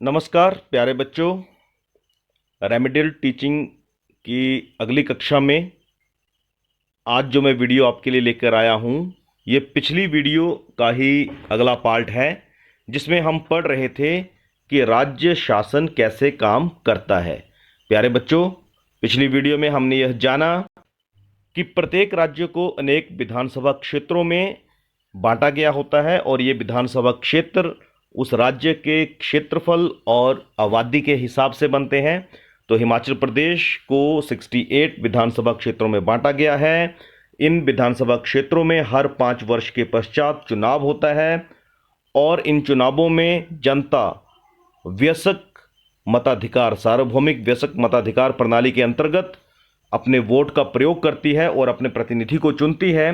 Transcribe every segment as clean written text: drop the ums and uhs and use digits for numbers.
नमस्कार प्यारे बच्चों। रेमेडियल टीचिंग की अगली कक्षा में आज जो मैं वीडियो आपके लिए लेकर आया हूँ, ये पिछली वीडियो का ही अगला पार्ट है, जिसमें हम पढ़ रहे थे कि राज्य शासन कैसे काम करता है। प्यारे बच्चों, पिछली वीडियो में हमने यह जाना कि प्रत्येक राज्य को अनेक विधानसभा क्षेत्रों में बांटा गया होता है और ये विधानसभा क्षेत्र उस राज्य के क्षेत्रफल और आबादी के हिसाब से बनते हैं। तो हिमाचल प्रदेश को 68 विधानसभा क्षेत्रों में बांटा गया है। इन विधानसभा क्षेत्रों में हर 5 वर्ष के पश्चात चुनाव होता है और इन चुनावों में जनता वयस्क मताधिकार, सार्वभौमिक वयस्क मताधिकार प्रणाली के अंतर्गत अपने वोट का प्रयोग करती है और अपने प्रतिनिधि को चुनती है।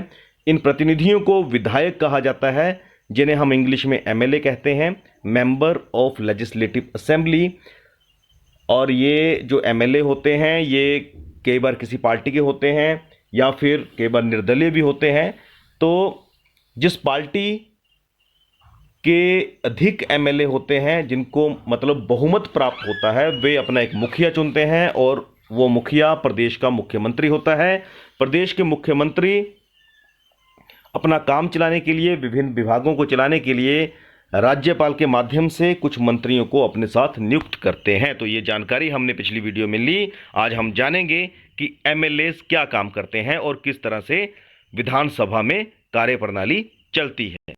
इन प्रतिनिधियों को विधायक कहा जाता है, जिन्हें हम इंग्लिश में एमएलए कहते हैं, मेंबर ऑफ लेजिस्लेटिव असेंबली। और ये जो एमएलए होते हैं ये कई बार किसी पार्टी के होते हैं या फिर कई बार निर्दलीय भी होते हैं। तो जिस पार्टी के अधिक एमएलए होते हैं, जिनको मतलब बहुमत प्राप्त होता है, वे अपना एक मुखिया चुनते हैं और वो मुखिया प्रदेश का मुख्यमंत्री होता है। प्रदेश के मुख्यमंत्री अपना काम चलाने के लिए, विभिन्न विभागों को चलाने के लिए राज्यपाल के माध्यम से कुछ मंत्रियों को अपने साथ नियुक्त करते हैं। तो ये जानकारी हमने पिछली वीडियो में ली। आज हम जानेंगे कि एमएलए क्या काम करते हैं और किस तरह से विधानसभा में कार्यप्रणाली चलती है।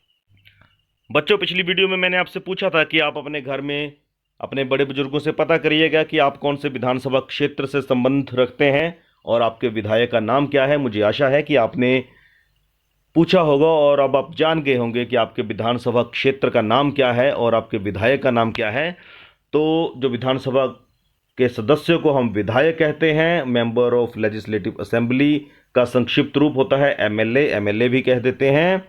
बच्चों, पिछली वीडियो में मैंने आपसे पूछा था कि आप अपने घर में अपने बड़े बुजुर्गों से पता करिएगा कि आप कौन से विधानसभा क्षेत्र से संबंध रखते हैं और आपके विधायक का नाम क्या है। मुझे आशा है कि आपने पूछा होगा और अब आप जान गए होंगे कि आपके विधानसभा क्षेत्र का नाम क्या है और आपके विधायक का नाम क्या है। तो जो विधानसभा के सदस्यों को हम विधायक कहते हैं, मेंबर ऑफ लेजिस्लेटिव असेंबली का संक्षिप्त रूप होता है एमएलए, एमएलए भी कह देते हैं।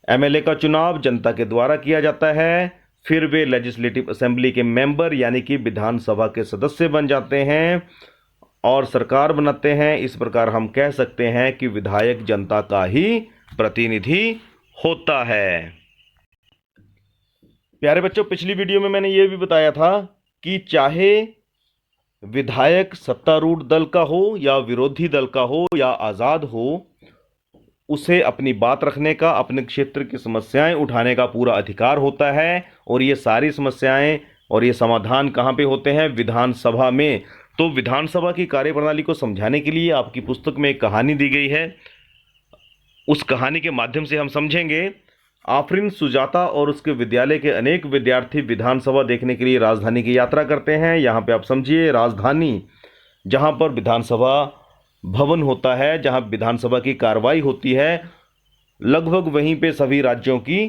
एमएलए का चुनाव जनता के द्वारा किया जाता है, फिर वे लेजिस्लेटिव असेंबली के मेंबर यानी कि विधानसभा के सदस्य बन जाते हैं और सरकार बनाते हैं। इस प्रकार हम कह सकते हैं कि विधायक जनता का ही प्रतिनिधि होता है। प्यारे बच्चों, पिछली वीडियो में मैंने यह भी बताया था कि चाहे विधायक सत्तारूढ़ दल का हो या विरोधी दल का हो या आज़ाद हो, उसे अपनी बात रखने का, अपने क्षेत्र की समस्याएं उठाने का पूरा अधिकार होता है। और ये सारी समस्याएं और ये समाधान कहाँ पे होते हैं? विधानसभा में। तो विधानसभा की कार्यप्रणाली को समझाने के लिए आपकी पुस्तक में एक कहानी दी गई है। उस कहानी के माध्यम से हम समझेंगे। आफरीन सुजाता और उसके विद्यालय के अनेक विद्यार्थी विधानसभा देखने के लिए राजधानी की यात्रा करते हैं। यहाँ पे आप समझिए, राजधानी जहाँ पर विधानसभा भवन होता है, जहाँ विधानसभा की कार्रवाई होती है, लगभग वहीं पे सभी राज्यों की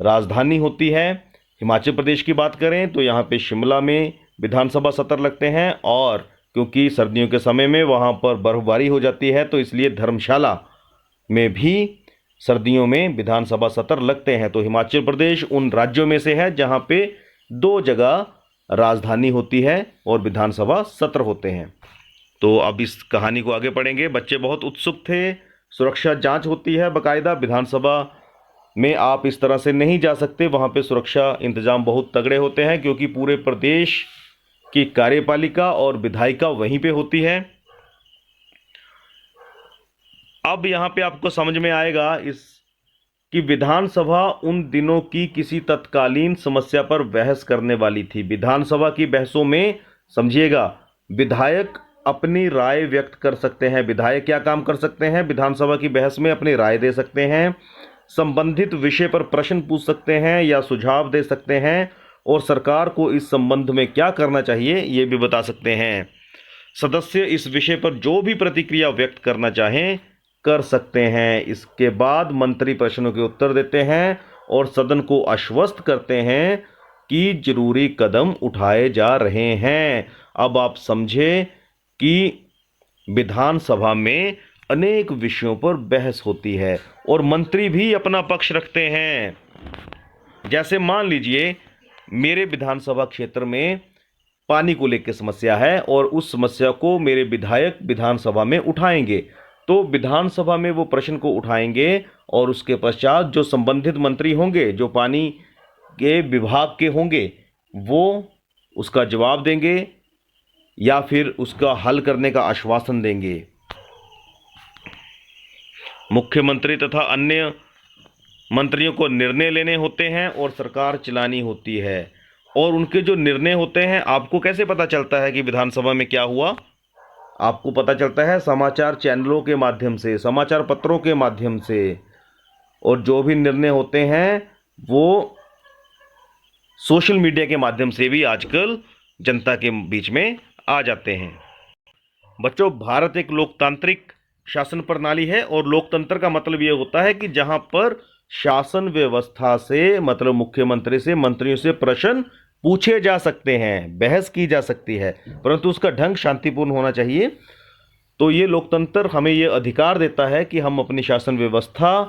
राजधानी होती है। हिमाचल प्रदेश की बात करें तो यहाँ पे शिमला में विधानसभा सत्र लगते हैं और क्योंकि सर्दियों के समय में वहाँ पर बर्फबारी हो जाती है तो इसलिए धर्मशाला में भी सर्दियों में विधानसभा सत्र लगते हैं। तो हिमाचल प्रदेश उन राज्यों में से है जहाँ पे 2 जगह राजधानी होती है और विधानसभा सत्र होते हैं। तो अब इस कहानी को आगे पढ़ेंगे। बच्चे बहुत उत्सुक थे। सुरक्षा जांच होती है बाकायदा। विधानसभा में आप इस तरह से नहीं जा सकते, वहाँ पे सुरक्षा इंतजाम बहुत तगड़े होते हैं क्योंकि पूरे प्रदेश की कार्यपालिका और विधायिका वहीं पे होती है। अब यहाँ पे आपको समझ में आएगा इस कि विधानसभा उन दिनों की किसी तत्कालीन समस्या पर बहस करने वाली थी। विधानसभा की बहसों में समझिएगा, विधायक अपनी राय व्यक्त कर सकते हैं। विधायक क्या काम कर सकते हैं? विधानसभा की बहस में अपनी राय दे सकते हैं, संबंधित विषय पर प्रश्न पूछ सकते हैं या सुझाव दे सकते हैं और सरकार को इस संबंध में क्या करना चाहिए ये भी बता सकते हैं। सदस्य इस विषय पर जो भी प्रतिक्रिया व्यक्त करना चाहें कर सकते हैं। इसके बाद मंत्री प्रश्नों के उत्तर देते हैं और सदन को आश्वस्त करते हैं कि जरूरी कदम उठाए जा रहे हैं। अब आप समझे कि विधानसभा में अनेक विषयों पर बहस होती है और मंत्री भी अपना पक्ष रखते हैं। जैसे मान लीजिए मेरे विधानसभा क्षेत्र में पानी को लेकर समस्या है और उस समस्या को मेरे विधायक विधानसभा में उठाएंगे, तो विधानसभा में वो प्रश्न को उठाएंगे और उसके पश्चात जो संबंधित मंत्री होंगे, जो पानी के विभाग के होंगे, वो उसका जवाब देंगे या फिर उसका हल करने का आश्वासन देंगे। मुख्यमंत्री तथा अन्य मंत्रियों को निर्णय लेने होते हैं और सरकार चलानी होती है। और उनके जो निर्णय होते हैं, आपको कैसे पता चलता है कि विधानसभा में क्या हुआ? आपको पता चलता है समाचार चैनलों के माध्यम से, समाचार पत्रों के माध्यम से। और जो भी निर्णय होते हैं वो सोशल मीडिया के माध्यम से भी आजकल जनता के बीच में आ जाते हैं। बच्चों, भारत एक लोकतांत्रिक शासन प्रणाली है और लोकतंत्र का मतलब ये होता है कि जहां पर शासन व्यवस्था से, मतलब मुख्यमंत्री से, मंत्रियों से प्रश्न पूछे जा सकते हैं, बहस की जा सकती है, परंतु उसका ढंग शांतिपूर्ण होना चाहिए। तो ये लोकतंत्र हमें ये अधिकार देता है कि हम अपनी शासन व्यवस्था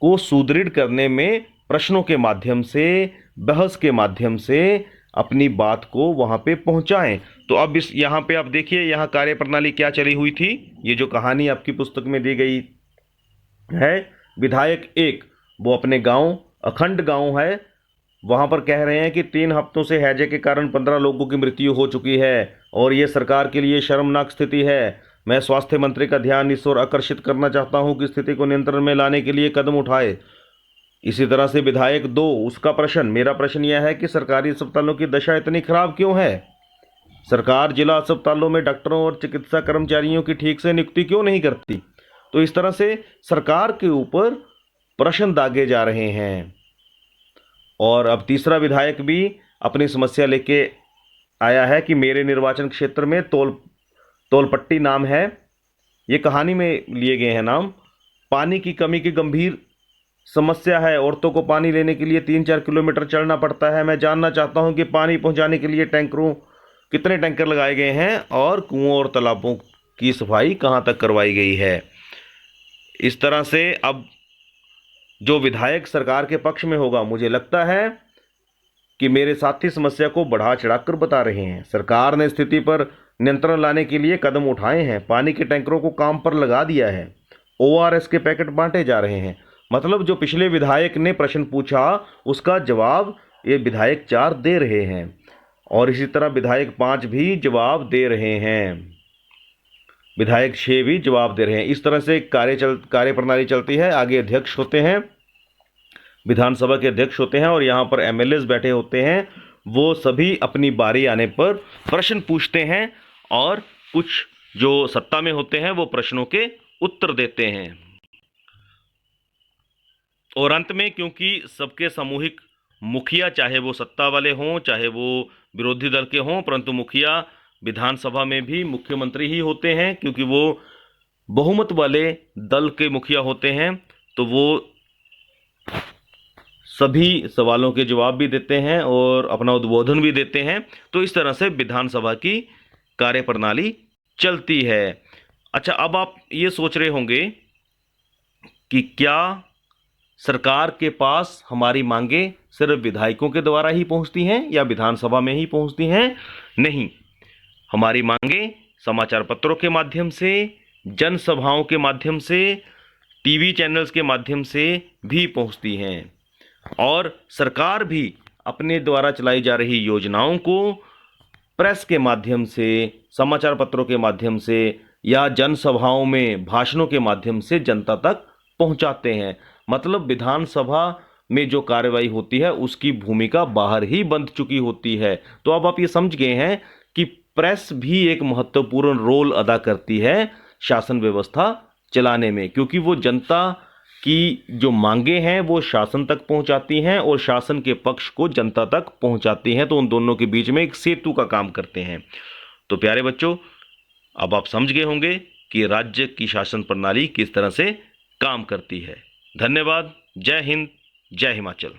को सुदृढ़ करने में प्रश्नों के माध्यम से, बहस के माध्यम से अपनी बात को वहां पे पहुंचाएं। तो अब इस यहाँ पे आप देखिए, यहाँ कार्यप्रणाली क्या चली हुई थी। ये जो कहानी आपकी पुस्तक में दी गई है, विधायक एक, वो अपने गांव, अखंड गांव है, वहां पर कह रहे हैं कि 3 हफ्तों से हैजे के कारण 15 लोगों की मृत्यु हो चुकी है और ये सरकार के लिए शर्मनाक स्थिति है। मैं स्वास्थ्य मंत्री का ध्यान इस ओर आकर्षित करना चाहता हूं कि स्थिति को नियंत्रण में लाने के लिए कदम उठाए। इसी तरह से विधायक 2, उसका प्रश्न, मेरा प्रश्न यह है कि सरकारी अस्पतालों की दशा इतनी खराब क्यों है? सरकार जिला अस्पतालों में डॉक्टरों और चिकित्सा कर्मचारियों की ठीक से नियुक्ति क्यों नहीं करती? तो इस तरह से सरकार के ऊपर प्रश्न दागे जा रहे हैं। और अब तीसरा विधायक भी अपनी समस्या लेके आया है कि मेरे निर्वाचन क्षेत्र में तोलपट्टी नाम है, ये कहानी में लिए गए हैं नाम, पानी की कमी की गंभीर समस्या है। औरतों को पानी लेने के लिए 3-4 किलोमीटर चलना पड़ता है। मैं जानना चाहता हूं कि पानी पहुंचाने के लिए कितने टैंकर लगाए गए हैं और कुओं और तालाबों की सफाई कहां तक करवाई गई है। इस तरह से अब जो विधायक सरकार के पक्ष में होगा, मुझे लगता है कि मेरे साथी समस्या को बढ़ा चढ़ाकर बता रहे हैं। सरकार ने स्थिति पर नियंत्रण लाने के लिए कदम उठाए हैं, पानी के टैंकरों को काम पर लगा दिया है, ORS के पैकेट बांटे जा रहे हैं। मतलब जो पिछले विधायक ने प्रश्न पूछा उसका जवाब ये विधायक 4 दे रहे हैं और इसी तरह विधायक 5 भी जवाब दे रहे हैं, विधायक 6 भी जवाब दे रहे हैं। इस तरह से कार्यप्रणाली चलती है। आगे अध्यक्ष होते हैं, विधानसभा के अध्यक्ष होते हैं और यहाँ पर MLAs बैठे होते हैं। वो सभी अपनी बारी आने पर प्रश्न पूछते हैं और कुछ जो सत्ता में होते हैं वो प्रश्नों के उत्तर देते हैं। और अंत में, क्योंकि सबके सामूहिक मुखिया, चाहे वो सत्ता वाले हों चाहे वो विरोधी दल के हों, परंतु मुखिया विधानसभा में भी मुख्यमंत्री ही होते हैं, क्योंकि वो बहुमत वाले दल के मुखिया होते हैं। तो वो सभी सवालों के जवाब भी देते हैं और अपना उद्बोधन भी देते हैं। तो इस तरह से विधानसभा की कार्यप्रणाली चलती है। अच्छा, अब आप ये सोच रहे होंगे कि क्या सरकार के पास हमारी मांगे सिर्फ विधायकों के द्वारा ही पहुंचती हैं या विधानसभा में ही पहुंचती हैं? नहीं, हमारी मांगे समाचार पत्रों के माध्यम से, जनसभाओं के माध्यम से, टीवी चैनल्स के माध्यम से भी पहुंचती हैं। और सरकार भी अपने द्वारा चलाई जा रही योजनाओं को प्रेस के माध्यम से, समाचार पत्रों के माध्यम से या जनसभाओं में भाषणों के माध्यम से जनता तक पहुंचाते हैं। मतलब विधानसभा में जो कार्रवाई होती है उसकी भूमिका बाहर ही बंध चुकी होती है। तो अब आप ये समझ गए हैं कि प्रेस भी एक महत्वपूर्ण रोल अदा करती है शासन व्यवस्था चलाने में, क्योंकि वो जनता की जो मांगे हैं वो शासन तक पहुंचाती हैं और शासन के पक्ष को जनता तक पहुंचाती हैं। तो उन दोनों के बीच में एक सेतु का काम करते हैं। तो प्यारे बच्चों, अब आप समझ गए होंगे कि राज्य की शासन प्रणाली किस तरह से काम करती है। धन्यवाद। जय हिंद, जय हिमाचल।